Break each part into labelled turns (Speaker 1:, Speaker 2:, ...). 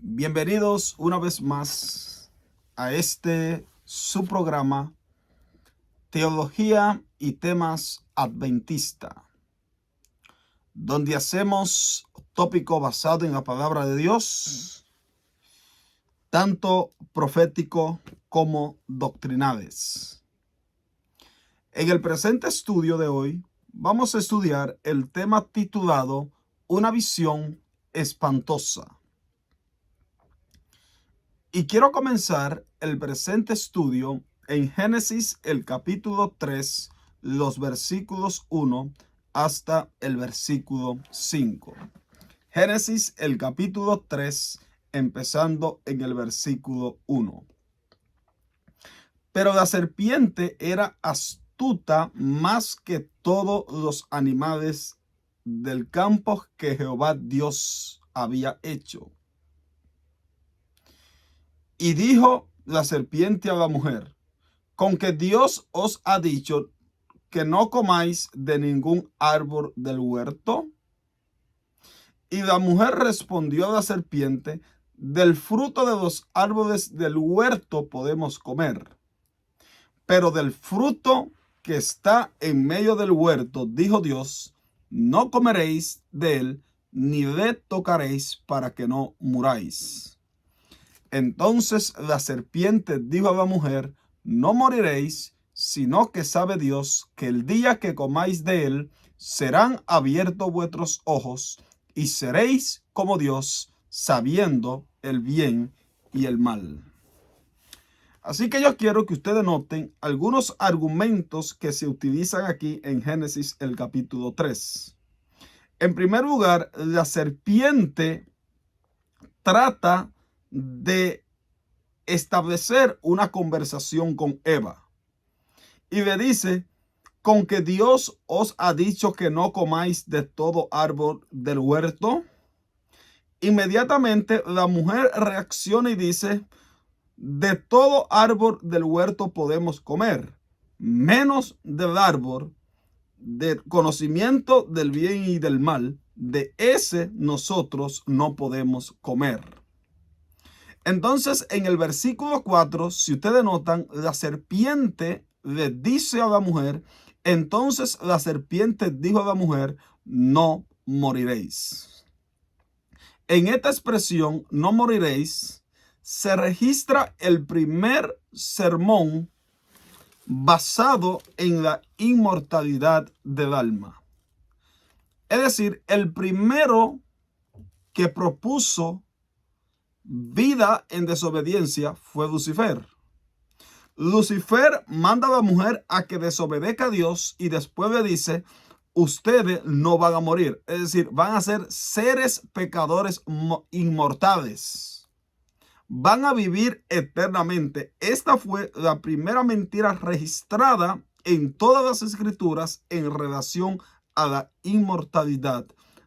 Speaker 1: Bienvenidos una vez más a su programa Teología y Temas Adventista, donde hacemos tópico basado en la palabra de Dios, tanto profético como doctrinales. En el presente estudio de hoy vamos a estudiar el tema titulado Una visión espantosa. Y quiero comenzar el presente estudio en Génesis, el capítulo 3, los versículos 1 hasta el versículo 5. Génesis, el capítulo 3, empezando en el versículo 1. Pero la serpiente era astuta más que todos los animales del campo que Jehová Dios había hecho. Y dijo la serpiente a la mujer: ¿con que Dios os ha dicho que no comáis de ningún árbol del huerto? Y la mujer respondió a la serpiente: del fruto de los árboles del huerto podemos comer, pero del fruto que está en medio del huerto, dijo Dios, no comeréis de él, ni le tocaréis, para que no muráis. Entonces la serpiente dijo a la mujer: no moriréis, sino que sabe Dios que el día que comáis de él, serán abiertos vuestros ojos, y seréis como Dios, sabiendo el bien y el mal. Así que yo quiero que ustedes noten algunos argumentos que se utilizan aquí en Génesis, el capítulo 3. En primer lugar, la serpiente trata de establecer una conversación con Eva y le dice: ¿con que Dios os ha dicho que no comáis de todo árbol del huerto? Inmediatamente la mujer reacciona y dice: de todo árbol del huerto podemos comer, menos del árbol del conocimiento del bien y del mal, de ese nosotros no podemos comer. Entonces, en el versículo 4, si ustedes notan, la serpiente le dice a la mujer: entonces la serpiente dijo a la mujer, no moriréis. En esta expresión, no moriréis, se registra el primer sermón basado en la inmortalidad del alma. Es decir, el primero que propuso vida en desobediencia fue Lucifer. Lucifer manda a la mujer a que desobedezca a Dios y después le dice: ustedes no van a morir. Es decir, van a ser seres pecadores inmortales. Van a vivir eternamente. Esta fue la primera mentira registrada en todas las escrituras en relación a la inmortalidad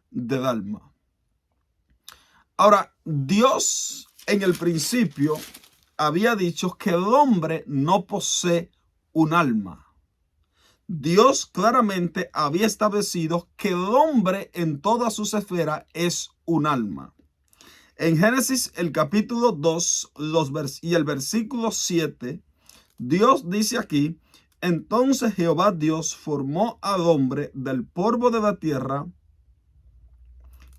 Speaker 1: del alma. Ahora, Dios en el principio había dicho que el hombre no posee un alma. Dios claramente había establecido que el hombre en toda su esfera es un alma. En Génesis, el capítulo 2 y el versículo 7, Dios dice aquí: entonces Jehová Dios formó al hombre del polvo de la tierra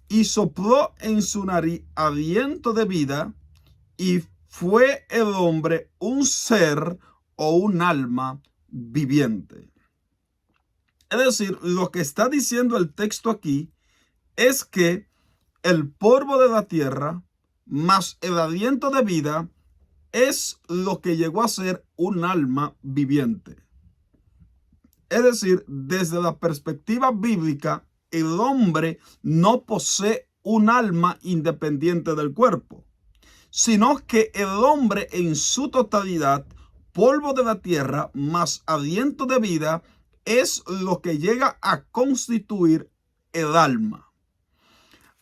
Speaker 1: y sopló en su nariz aliento de vida, y fue el hombre un ser o un alma viviente. Es decir, lo que está diciendo el texto aquí es que el polvo de la tierra más el aliento de vida es lo que llegó a ser un alma viviente. Es decir, desde la perspectiva bíblica, el hombre no posee un alma independiente del cuerpo, sino que el hombre en su totalidad, polvo de la tierra más aliento de vida, es lo que llega a constituir el alma.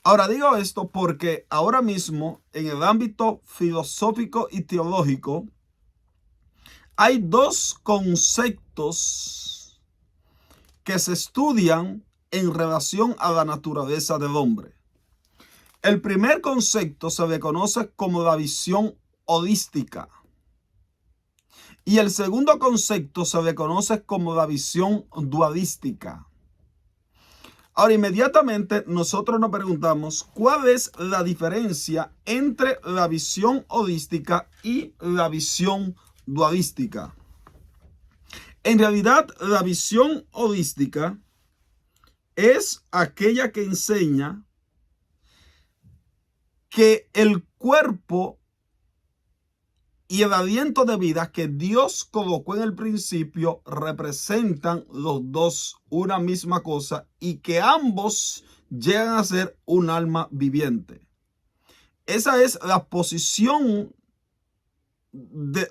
Speaker 1: Ahora digo esto porque ahora mismo en el ámbito filosófico y teológico hay dos conceptos que se estudian en relación a la naturaleza del hombre. El primer concepto se le conoce como la visión holística. Y el segundo concepto se le conoce como la visión dualística. Ahora, inmediatamente nosotros nos preguntamos cuál es la diferencia entre la visión holística y la visión dualística. En realidad, la visión holística es aquella que enseña que el cuerpo y el aliento de vida que Dios colocó en el principio representan los dos una misma cosa y que ambos llegan a ser un alma viviente. Esa es la posición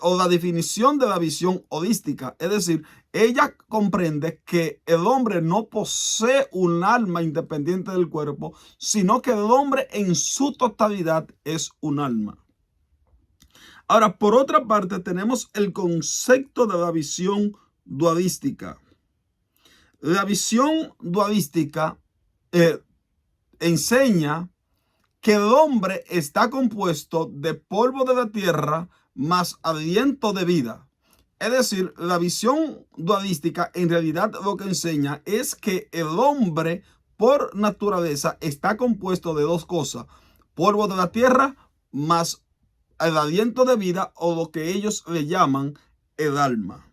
Speaker 1: o la definición de la visión holística. Es decir, ella comprende que el hombre no posee un alma independiente del cuerpo, sino que el hombre en su totalidad es un alma. Ahora, por otra parte, tenemos el concepto de la visión dualística. La visión dualística enseña que el hombre está compuesto de polvo de la tierra más aliento de vida. Es decir, la visión dualística en realidad lo que enseña es que el hombre por naturaleza está compuesto de dos cosas: polvo de la tierra más el aliento de vida, o lo que ellos le llaman el alma.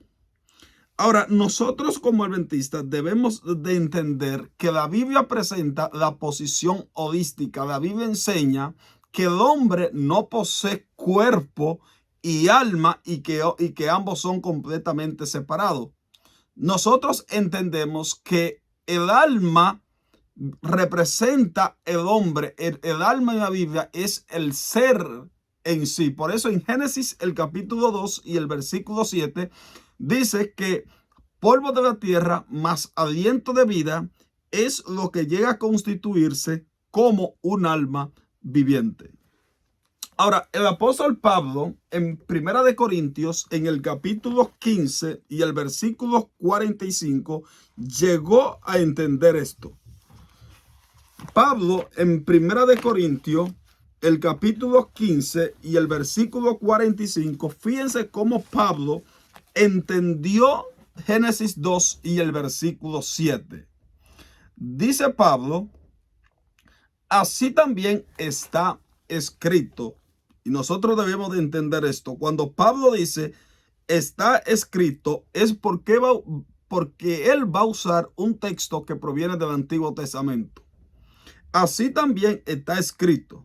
Speaker 1: Ahora, nosotros como adventistas debemos de entender que la Biblia presenta la posición holística. La Biblia enseña que el hombre no posee cuerpo y alma y que ambos son completamente separados. Nosotros entendemos que el alma representa el hombre. El alma en la Biblia es el ser en sí. Por eso en Génesis el capítulo 2 y el versículo 7 dice que polvo de la tierra más aliento de vida es lo que llega a constituirse como un alma viviente. Ahora, el apóstol Pablo en 1 Corintios, en el capítulo 15 y el versículo 45, llegó a entender esto. Pablo en 1 Corintios, el capítulo 15 y el versículo 45, fíjense cómo Pablo entendió Génesis 2 y el versículo 7. Dice Pablo: así también está escrito. Y nosotros debemos de entender esto. Cuando Pablo dice está escrito, es porque él va a usar un texto que proviene del Antiguo Testamento. Así también está escrito: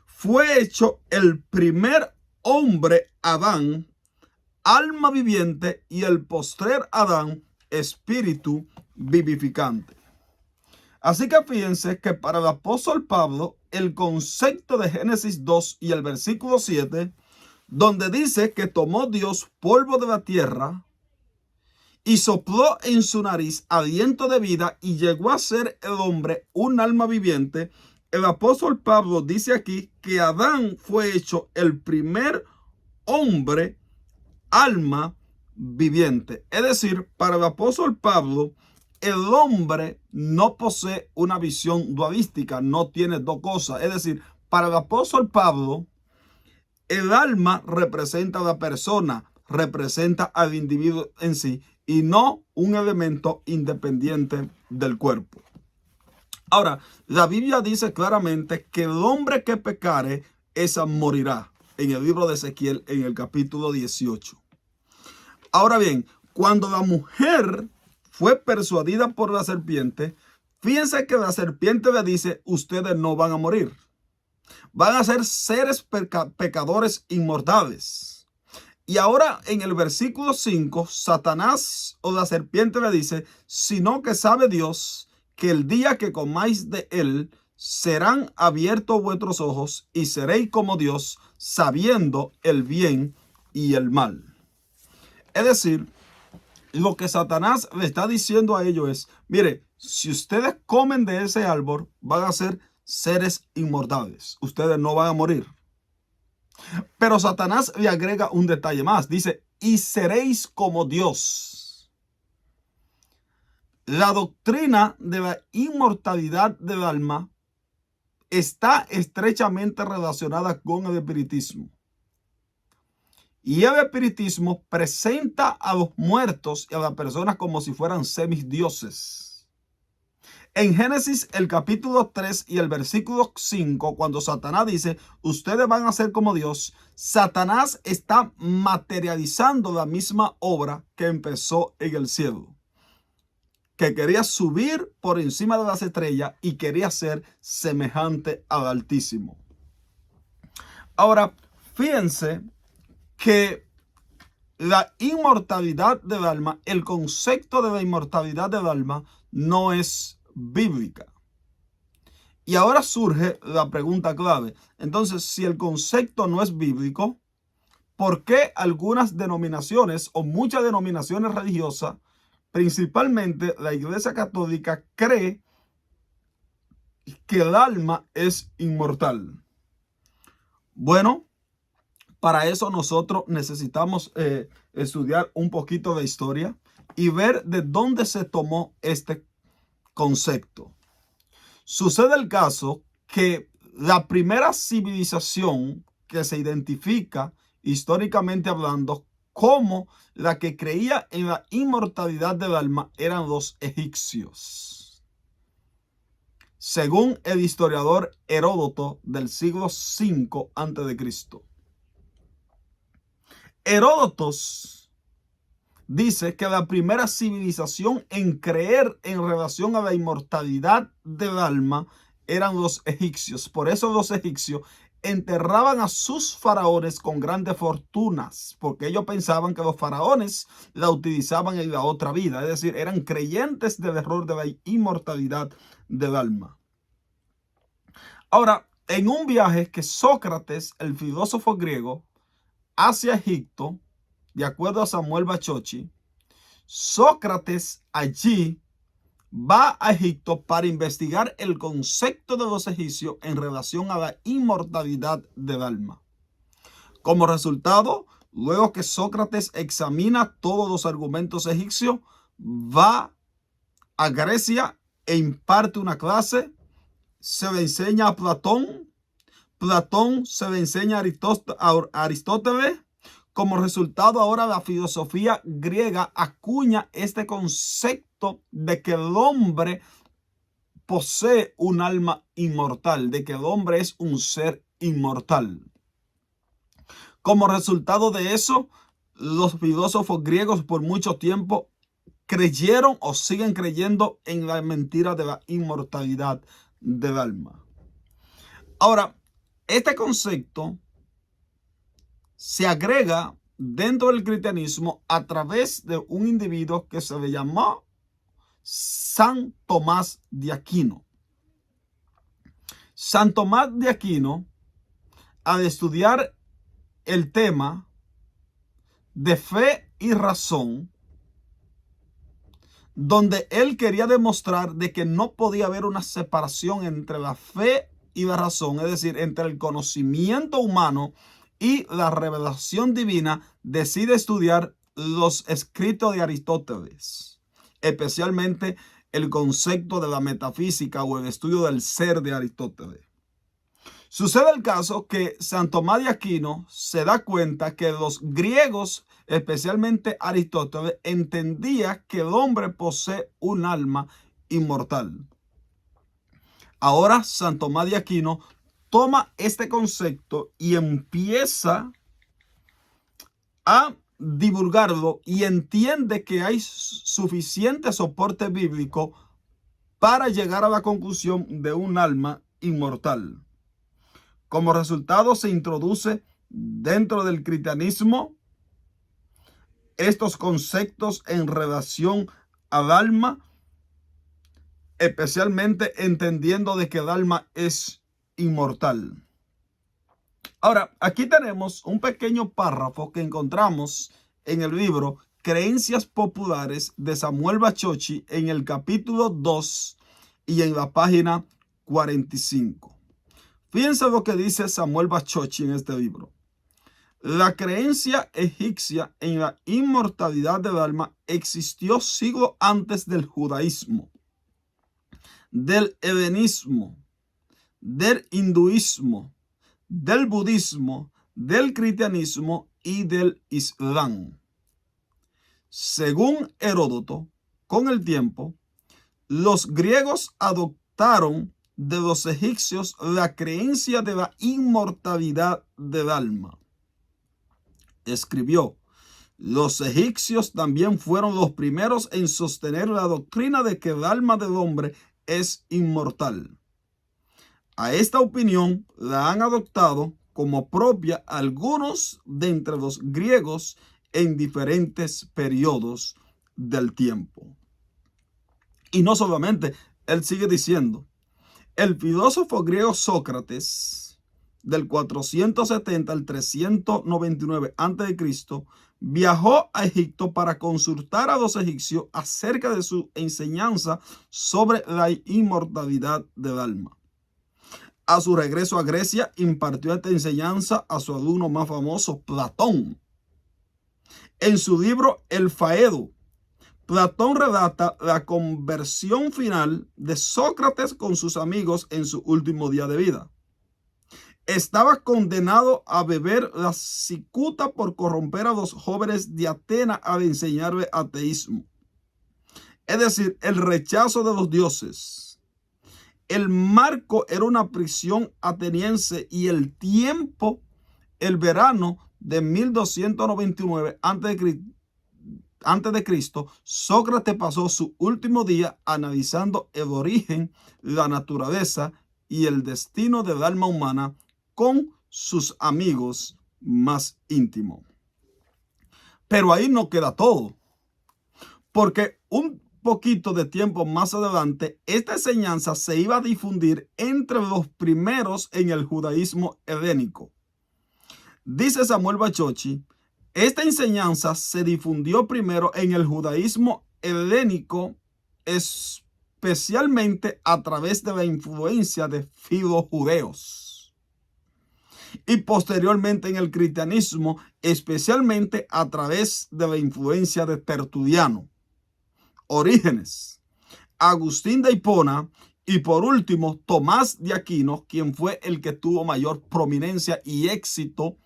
Speaker 1: fue hecho el primer hombre, Adán, alma viviente, y el postrer Adán, espíritu vivificante. Así que fíjense que para el apóstol Pablo, el concepto de Génesis 2 y el versículo 7, donde dice que tomó Dios polvo de la tierra y sopló en su nariz aliento de vida y llegó a ser el hombre un alma viviente, el apóstol Pablo dice aquí que Adán fue hecho el primer hombre, alma viviente. Es decir, para el apóstol Pablo, el hombre no posee una visión dualística, no tiene dos cosas. Es decir, para el apóstol Pablo, el alma representa a la persona, representa al individuo en sí y no un elemento independiente del cuerpo. Ahora, la Biblia dice claramente que el hombre que pecare, esa morirá, en el libro de Ezequiel, en el capítulo 18. Ahora bien, cuando la mujer fue persuadida por la serpiente, fíjense que la serpiente le dice: ustedes no van a morir. Van a ser seres pecadores inmortales. Y ahora en el versículo 5, Satanás o la serpiente le dice: sino que sabe Dios que el día que comáis de él, serán abiertos vuestros ojos y seréis como Dios, sabiendo el bien y el mal. Es decir, lo que Satanás le está diciendo a ellos es: mire, si ustedes comen de ese árbol, van a ser seres inmortales. Ustedes no van a morir. Pero Satanás le agrega un detalle más. Dice: y seréis como Dios. La doctrina de la inmortalidad del alma está estrechamente relacionada con el espiritismo. Y el espiritismo presenta a los muertos y a las personas como si fueran semidioses. En Génesis, el capítulo 3 y el versículo 5, cuando Satanás dice, ustedes van a ser como Dios, Satanás está materializando la misma obra que empezó en el cielo, que quería subir por encima de las estrellas y quería ser semejante al Altísimo. Ahora, fíjense que la inmortalidad del alma, el concepto de la inmortalidad del alma no es bíblica. Y ahora surge la pregunta clave. Entonces, si el concepto no es bíblico, ¿por qué algunas denominaciones o muchas denominaciones religiosas, principalmente la Iglesia Católica, cree que el alma es inmortal? Bueno, para eso nosotros necesitamos estudiar un poquito de historia y ver de dónde se tomó este concepto. Sucede el caso que la primera civilización que se identifica históricamente hablando como la que creía en la inmortalidad del alma eran los egipcios. Según el historiador Heródoto del siglo V a.C. Heródoto dice que la primera civilización en creer en relación a la inmortalidad del alma eran los egipcios. Por eso los egipcios enterraban a sus faraones con grandes fortunas, porque ellos pensaban que los faraones la utilizaban en la otra vida, es decir, eran creyentes del error de la inmortalidad del alma. Ahora, en un viaje que Sócrates, el filósofo griego, hacia Egipto, de acuerdo a Samuel Bacocchi, Sócrates allí va a Egipto para investigar el concepto de los egipcios en relación a la inmortalidad del alma. Como resultado, luego que Sócrates examina todos los argumentos egipcios, va a Grecia e imparte una clase, se le enseña a Platón, Platón se le enseña a Aristóteles. Como resultado, ahora la filosofía griega acuña este concepto de que el hombre posee un alma inmortal, de que el hombre es un ser inmortal. Como resultado de eso, los filósofos griegos por mucho tiempo creyeron o siguen creyendo en la mentira de la inmortalidad del alma. Ahora, este concepto se agrega dentro del cristianismo a través de un individuo que se le llamó San Tomás de Aquino. San Tomás de Aquino, al estudiar el tema de fe y razón, donde él quería demostrar de que no podía haber una separación entre la fe y la razón, es decir, entre el conocimiento humano y la revelación divina, decide estudiar los escritos de Aristóteles, especialmente el concepto de la metafísica o el estudio del ser de Aristóteles. Sucede el caso que San Tomás de Aquino se da cuenta que los griegos, especialmente Aristóteles, entendía que el hombre posee un alma inmortal. Ahora San Tomás de Aquino toma este concepto y empieza a divulgarlo y entiende que hay suficiente soporte bíblico para llegar a la conclusión de un alma inmortal. Como resultado, se introduce dentro del cristianismo estos conceptos en relación al alma, especialmente entendiendo de que el alma es inmortal. Ahora, aquí tenemos un pequeño párrafo que encontramos en el libro Creencias Populares de Samuel Bacocchi en el capítulo 2 y en la página 45. Fíjense lo que dice Samuel Bacocchi en este libro. La creencia egipcia en la inmortalidad del alma existió siglos antes del judaísmo, del helenismo, del hinduismo, del budismo, del cristianismo y del islam. Según Heródoto, con el tiempo, los griegos adoptaron de los egipcios la creencia de la inmortalidad del alma. Escribió: los egipcios también fueron los primeros en sostener la doctrina de que el alma del hombre es inmortal. A esta opinión la han adoptado como propia algunos de entre los griegos en diferentes periodos del tiempo. Y no solamente, él sigue diciendo: el filósofo griego Sócrates, del 470 al 399 a.C., viajó a Egipto para consultar a los egipcios acerca de su enseñanza sobre la inmortalidad del alma. A su regreso a Grecia, impartió esta enseñanza a su alumno más famoso, Platón. En su libro El Faedo, Platón relata la conversión final de Sócrates con sus amigos en su último día de vida. Estaba condenado a beber la cicuta por corromper a los jóvenes de Atenas al enseñarle ateísmo, es decir, el rechazo de los dioses. El marco era una prisión ateniense y el tiempo, el verano de 1299 antes de Cristo, Sócrates pasó su último día analizando el origen, la naturaleza y el destino del alma humana con sus amigos más íntimos. Pero ahí no queda todo, porque un poquito de tiempo más adelante, esta enseñanza se iba a difundir entre los primeros en el judaísmo helénico. Dice Samuel Bachochi: esta enseñanza se difundió primero en el judaísmo helénico, especialmente a través de la influencia de filojudeos, y posteriormente en el cristianismo, especialmente a través de la influencia de Tertuliano, Orígenes, Agustín de Hipona y por último Tomás de Aquino, quien fue el que tuvo mayor prominencia y éxito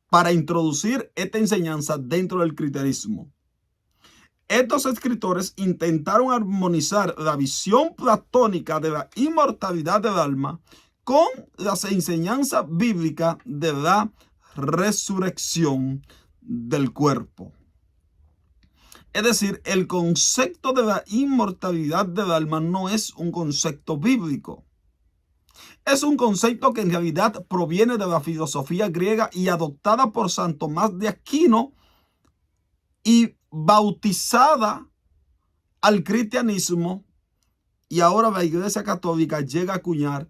Speaker 1: para introducir esta enseñanza dentro del cristianismo. Estos escritores intentaron armonizar la visión platónica de la inmortalidad del alma con las enseñanzas bíblicas de la resurrección del cuerpo. Es decir, el concepto de la inmortalidad del alma no es un concepto bíblico. Es un concepto que en realidad proviene de la filosofía griega y adoptada por San Tomás de Aquino y bautizada al cristianismo, y ahora la Iglesia Católica llega a acuñar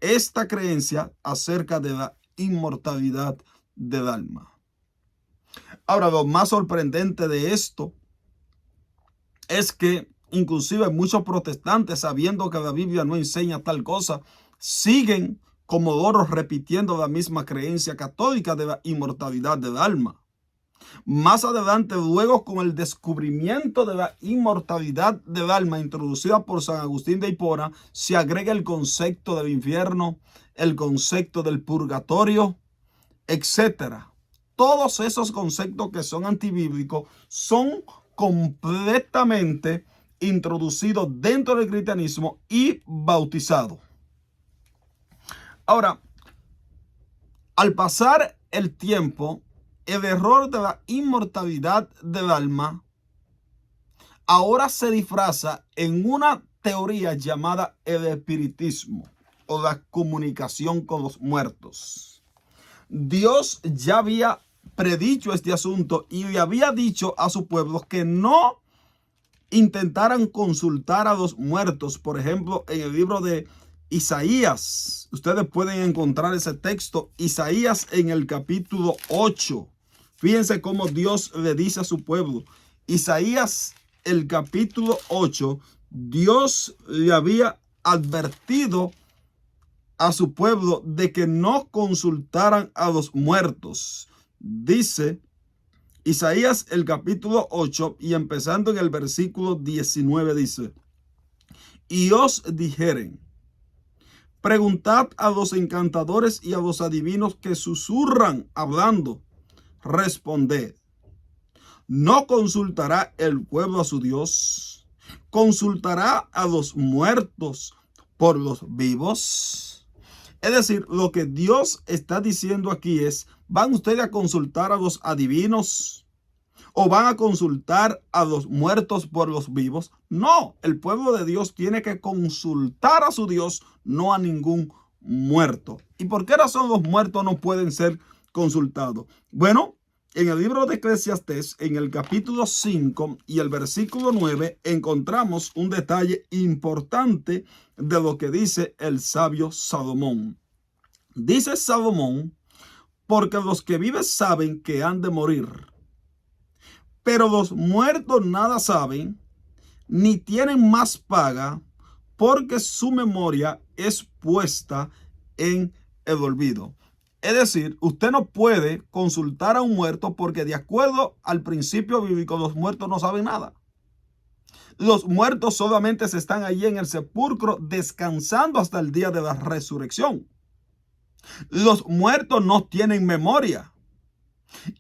Speaker 1: esta creencia acerca de la inmortalidad del alma. Ahora, lo más sorprendente de esto es que inclusive muchos protestantes, sabiendo que la Biblia no enseña tal cosa, siguen como loros repitiendo la misma creencia católica de la inmortalidad del alma. Más adelante, luego con el descubrimiento de la inmortalidad del alma introducida por San Agustín de Hipona, se agrega el concepto del infierno, el concepto del purgatorio, etc. Todos esos conceptos que son antibíblicos son completamente introducidos dentro del cristianismo y bautizados. Ahora, al pasar el tiempo, el error de la inmortalidad del alma ahora se disfraza en una teoría llamada el espiritismo o la comunicación con los muertos. Dios ya había predicho este asunto y le había dicho a su pueblo que no intentaran consultar a los muertos. Por ejemplo, en el libro de Isaías, ustedes pueden encontrar ese texto, Isaías en el capítulo 8. Fíjense cómo Dios le dice a su pueblo. Isaías, el capítulo 8, Dios le había advertido a su pueblo de que no consultaran a los muertos. Dice Isaías, el capítulo 8, y empezando en el versículo 19, dice: y os dijeren, Preguntad a los encantadores y a los adivinos que susurran hablando. Responded. ¿No consultará el pueblo a su Dios? ¿Consultará a los muertos por los vivos? Es decir, lo que Dios está diciendo aquí es, ¿van ustedes a consultar a los adivinos? ¿O van a consultar a los muertos por los vivos? No, el pueblo de Dios tiene que consultar a su Dios, no a ningún muerto. ¿Y por qué razón los muertos no pueden ser consultados? Bueno, en el libro de Eclesiastés, en el capítulo 5 y el versículo 9, encontramos un detalle importante de lo que dice el sabio Salomón. Dice Salomón, porque los que viven saben que han de morir, pero los muertos nada saben, ni tienen más paga, porque su memoria es puesta en el olvido. Es decir, usted no puede consultar a un muerto porque de acuerdo al principio bíblico, los muertos no saben nada. Los muertos solamente se están allí en el sepulcro descansando hasta el día de la resurrección. Los muertos no tienen memoria.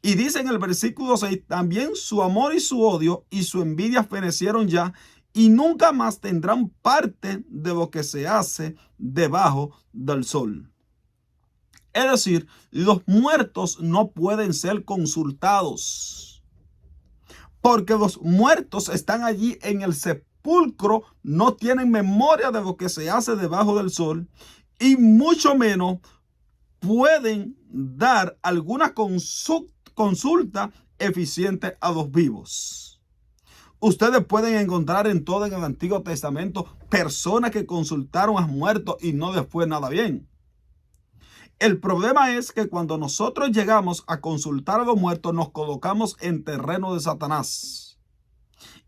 Speaker 1: Y dice en el versículo 6, también su amor y su odio y su envidia fenecieron ya, y nunca más tendrán parte de lo que se hace debajo del sol. Es decir, los muertos no pueden ser consultados, porque los muertos están allí en el sepulcro, no tienen memoria de lo que se hace debajo del sol, y mucho menos pueden dar alguna consulta eficiente a los vivos. Ustedes pueden encontrar en todo el Antiguo Testamento personas que consultaron a muertos y no les fue nada bien. El problema es que cuando nosotros llegamos a consultar a los muertos, nos colocamos en terreno de Satanás.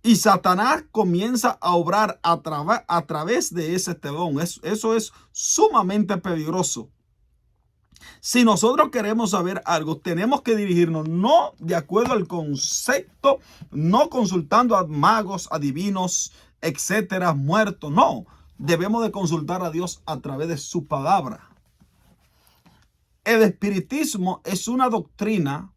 Speaker 1: Y Satanás comienza a obrar a través de ese telón. Eso es sumamente peligroso. Si nosotros queremos saber algo, tenemos que dirigirnos no de acuerdo al concepto, no consultando a magos, adivinos, etcétera, muertos. No, debemos de consultar a Dios a través de su palabra. El espiritismo es una doctrina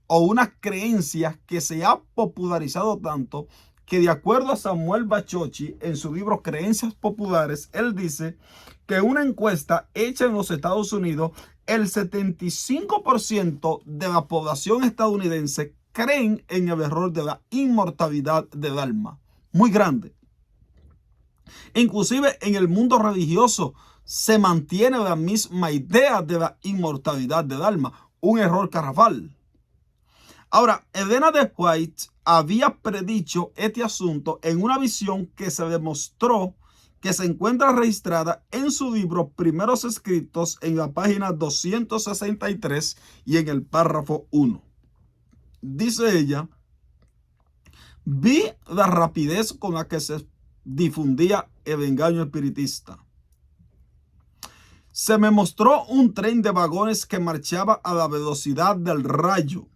Speaker 1: o una creencia que se ha popularizado tanto que de acuerdo a Samuel Bachochi, en su libro Creencias Populares, él dice que una encuesta hecha en los Estados Unidos, el 75% de la población estadounidense creen en el error de la inmortalidad del alma. Muy grande. Inclusive en el mundo religioso se mantiene la misma idea de la inmortalidad del alma. Un error garrafal. Ahora, Elena de White había predicho este asunto en una visión que se demostró que se encuentra registrada en su libro Primeros Escritos en la página 263 y en el párrafo 1. Dice ella, vi la rapidez con la que se difundía el engaño espiritista. Se me mostró un tren de vagones que marchaba a la velocidad del rayo.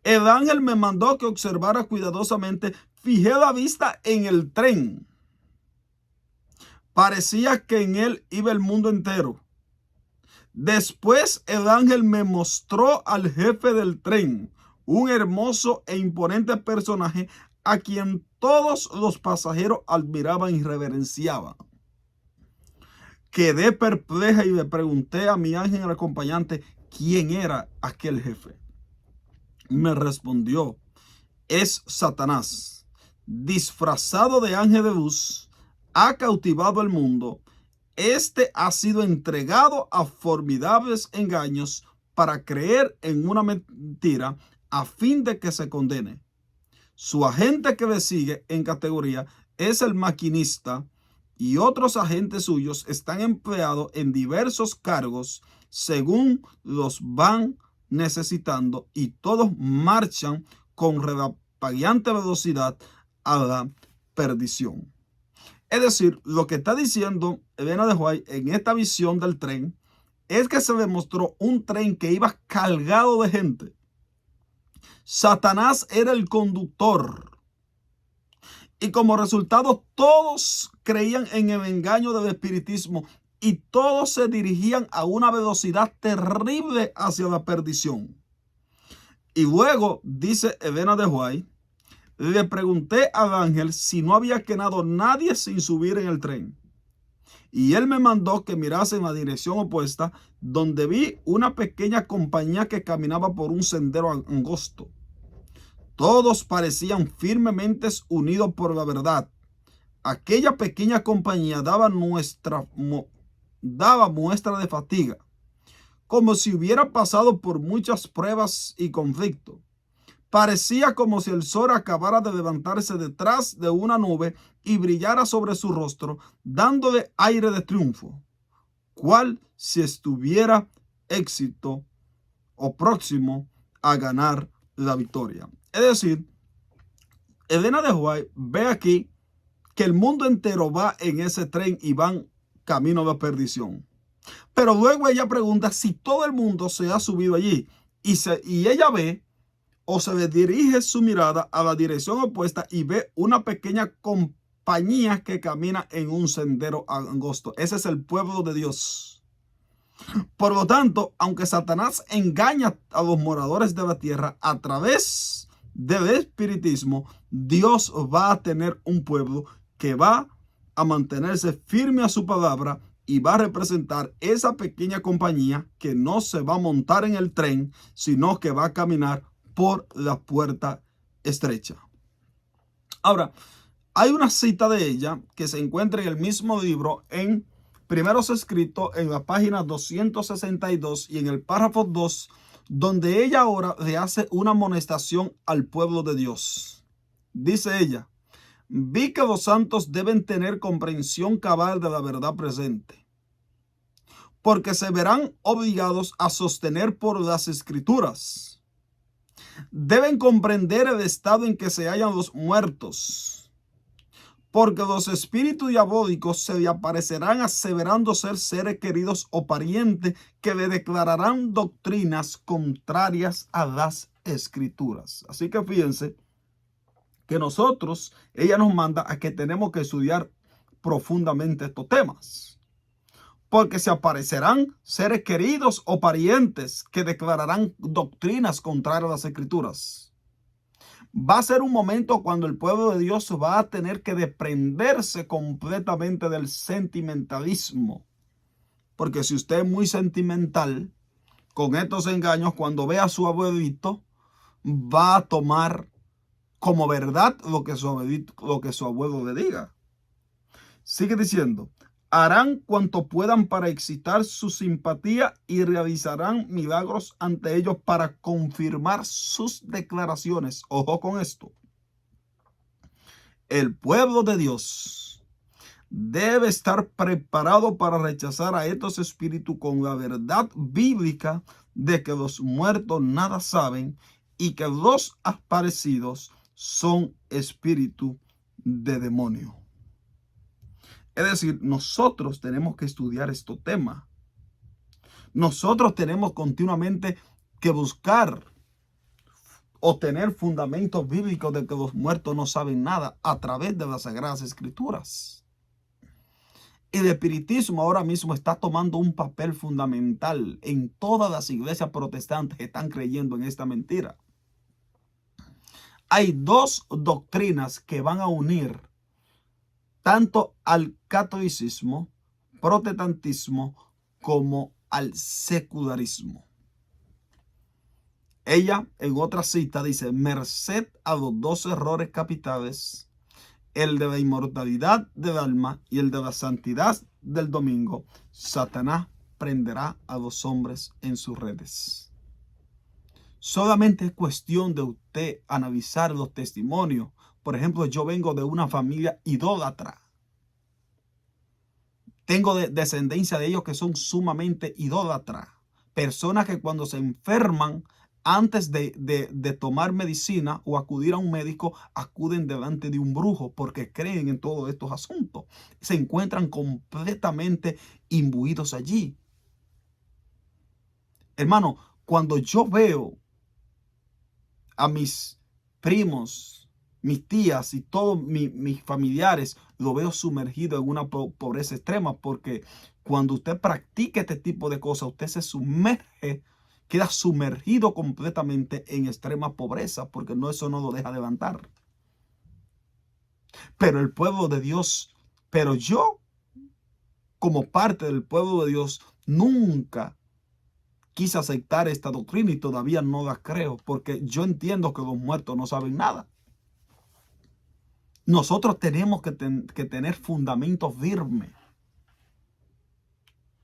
Speaker 1: El ángel me mandó que observara cuidadosamente. Fijé la vista en el tren. Parecía que en él iba el mundo entero. Después el ángel me mostró al jefe del tren, un hermoso e imponente personaje a quien todos los pasajeros admiraban y reverenciaban. Quedé perpleja y le pregunté a mi ángel acompañante quién era aquel jefe. Me respondió, es Satanás, disfrazado de ángel de luz, ha cautivado el mundo. Este ha sido entregado a formidables engaños para creer en una mentira a fin de que se condene. Su agente que le sigue en categoría es el maquinista y otros agentes suyos están empleados en diversos cargos según los van necesitando y todos marchan con relampagueante velocidad a la perdición. Es decir, lo que está diciendo Elena de White en esta visión del tren es que se demostró un tren que iba cargado de gente. Satanás era el conductor Y como resultado, todos creían en el engaño del espiritismo y todos se dirigían a una velocidad terrible hacia la perdición. Y luego, dice Elena de White, le pregunté al ángel si no había quedado nadie sin subir en el tren. Y él me mandó que mirase en la dirección opuesta, donde vi una pequeña compañía que caminaba por un sendero angosto. Todos parecían firmemente unidos por la verdad. Aquella pequeña compañía daba muestra de fatiga, como si hubiera pasado por muchas pruebas y conflictos. Parecía como si el sol acabara de levantarse detrás de una nube y brillara sobre su rostro, dándole aire de triunfo, cual si estuviera éxito o próximo a ganar la victoria. Es decir, Elena de White ve aquí que el mundo entero va en ese tren y van camino a la perdición. Pero luego ella pregunta si todo el mundo se ha subido allí y ella ve o se le dirige su mirada a la dirección opuesta y ve una pequeña compañía que camina en un sendero angosto. Ese es el pueblo de Dios. Por lo tanto, aunque Satanás engaña a los moradores de la tierra a través del espiritismo, Dios va a tener un pueblo que va a mantenerse firme a su palabra y va a representar esa pequeña compañía que no se va a montar en el tren, sino que va a caminar por la puerta estrecha. Ahora, hay una cita de ella que se encuentra en el mismo libro en Primeros Escritos, en la página 262 y en el párrafo 2, donde ella ahora le hace una amonestación al pueblo de Dios. Dice ella: vi que los santos deben tener comprensión cabal de la verdad presente, porque se verán obligados a sostener por las Escrituras. Deben comprender el estado en que se hallan los muertos, porque los espíritus diabólicos se le aparecerán aseverando ser seres queridos o parientes que le declararán doctrinas contrarias a las Escrituras. Así que fíjense que nosotros, ella nos manda a que tenemos que estudiar profundamente estos temas, porque se aparecerán seres queridos o parientes que declararán doctrinas contrarias a las Escrituras. Va a ser un momento cuando el pueblo de Dios va a tener que desprenderse completamente del sentimentalismo, porque si usted es muy sentimental con estos engaños, cuando vea a su abuelito, va a tomar como verdad lo que su abuelo le diga. Sigue diciendo: harán cuanto puedan para excitar su simpatía y realizarán milagros ante ellos para confirmar sus declaraciones. Ojo con esto. El pueblo de Dios debe estar preparado para rechazar a estos espíritus con la verdad bíblica de que los muertos nada saben y que los aparecidos son espíritus de demonio. Es decir, nosotros tenemos que estudiar este tema. Nosotros tenemos continuamente que buscar o tener fundamentos bíblicos de que los muertos no saben nada a través de las Sagradas Escrituras. El espiritismo ahora mismo está tomando un papel fundamental en todas las iglesias protestantes que están creyendo en esta mentira. Hay dos doctrinas que van a unir tanto al catolicismo, protestantismo, como al secularismo. Ella en otra cita dice: merced a los dos errores capitales, el de la inmortalidad del alma y el de la santidad del domingo, Satanás prenderá a los hombres en sus redes. Solamente es cuestión de usted analizar los testimonios. Por ejemplo, yo vengo de una familia idólatra. Tengo descendencia de ellos que son sumamente idólatras. Personas que cuando se enferman, antes de tomar medicina o acudir a un médico, acuden delante de un brujo porque creen en todos estos asuntos. Se encuentran completamente imbuidos allí. Hermano, cuando yo veo a mis primos mis tías y todos mis familiares, lo veo sumergido en una pobreza extrema, porque cuando usted practica este tipo de cosas, usted se sumerge, queda sumergido completamente en extrema pobreza, porque eso no lo deja levantar. Pero el pueblo de Dios, pero yo, como parte del pueblo de Dios, nunca quise aceptar esta doctrina y todavía no la creo, porque yo entiendo que los muertos no saben nada. Nosotros tenemos que tener fundamentos firmes.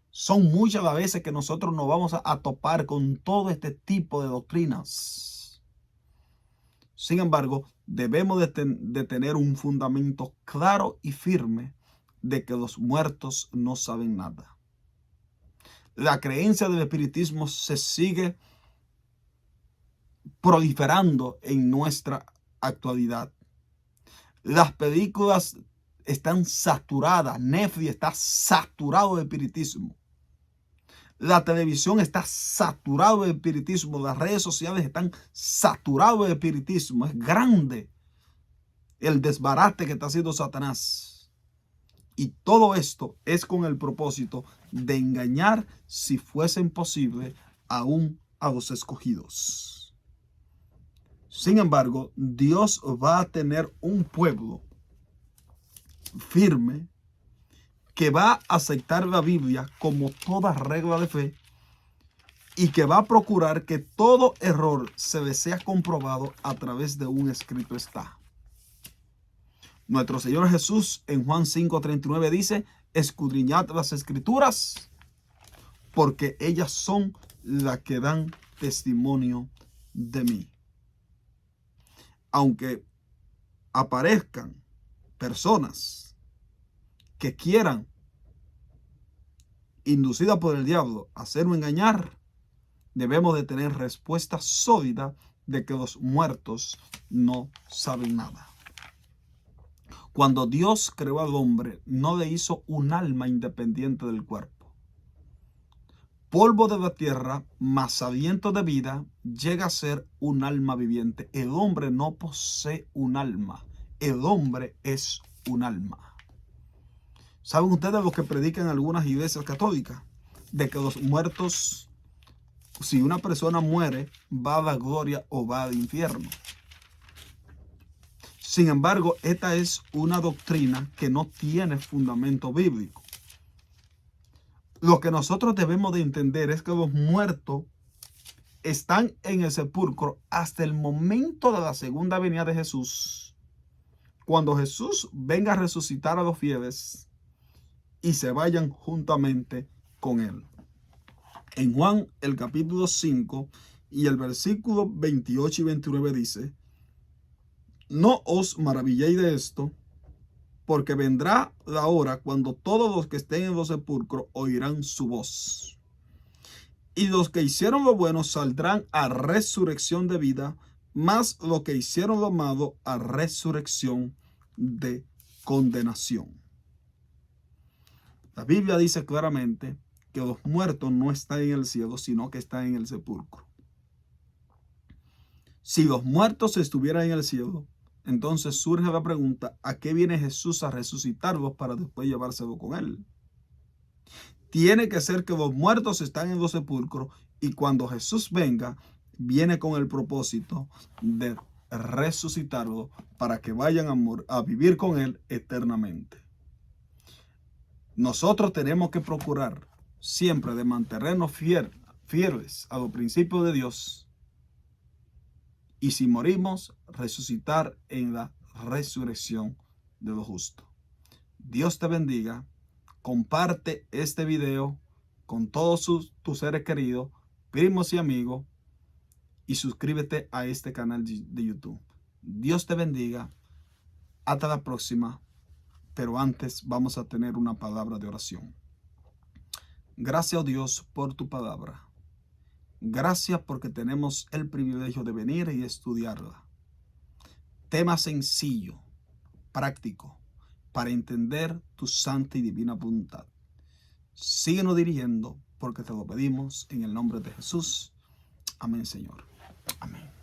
Speaker 1: Son muchas las veces que nosotros nos vamos a topar con todo este tipo de doctrinas. Sin embargo, debemos de tener un fundamento claro y firme de que los muertos no saben nada. La creencia del espiritismo se sigue proliferando en nuestra actualidad. Las películas están saturadas. Netflix está saturado de espiritismo. La televisión está saturado de espiritismo. Las redes sociales están saturadas de espiritismo. Es grande el desbarate que está haciendo Satanás. Y todo esto es con el propósito de engañar, si fuesen posible, aún a los escogidos. Sin embargo, Dios va a tener un pueblo firme que va a aceptar la Biblia como toda regla de fe y que va a procurar que todo error se le sea comprobado a través de un escrito está. Nuestro Señor Jesús en Juan 5:39 dice: escudriñad las escrituras, porque ellas son las que dan testimonio de mí. Aunque aparezcan personas que quieran, inducidas por el diablo, a hacernos engañar, debemos de tener respuesta sólida de que los muertos no saben nada. Cuando Dios creó al hombre, no le hizo un alma independiente del cuerpo. Polvo de la tierra más aliento de vida llega a ser un alma viviente. El hombre no posee un alma. El hombre es un alma. ¿Saben ustedes lo que predican algunas iglesias católicas? De que los muertos, si una persona muere, va a la gloria o va al infierno. Sin embargo, esta es una doctrina que no tiene fundamento bíblico. Lo que nosotros debemos de entender es que los muertos están en el sepulcro hasta el momento de la segunda venida de Jesús. Cuando Jesús venga a resucitar a los fieles y se vayan juntamente con él. En Juan, el capítulo 5 y el versículo 28 y 29 dice: no os maravilléis de esto, porque vendrá la hora cuando todos los que estén en los sepulcros oirán su voz. Y los que hicieron lo bueno saldrán a resurrección de vida, mas los que hicieron lo malo a resurrección de condenación. La Biblia dice claramente que los muertos no están en el cielo, sino que están en el sepulcro. Si los muertos estuvieran en el cielo, entonces surge la pregunta: ¿a qué viene Jesús a resucitarlos para después llevárselo con él? Tiene que ser que los muertos están en los sepulcros y cuando Jesús venga, viene con el propósito de resucitarlos para que vayan a vivir con él eternamente. Nosotros tenemos que procurar siempre de mantenernos fieles a los principios de Dios. Y si morimos, resucitar en la resurrección de los justos. Dios te bendiga. Comparte este video con todos tus seres queridos, primos y amigos. Y suscríbete a este canal de YouTube. Dios te bendiga. Hasta la próxima. Pero antes vamos a tener una palabra de oración. Gracias, Dios, por tu palabra. Gracias porque tenemos el privilegio de venir y estudiarla. Tema sencillo, práctico, para entender tu santa y divina voluntad. Síguenos dirigiendo porque te lo pedimos en el nombre de Jesús. Amén, Señor. Amén.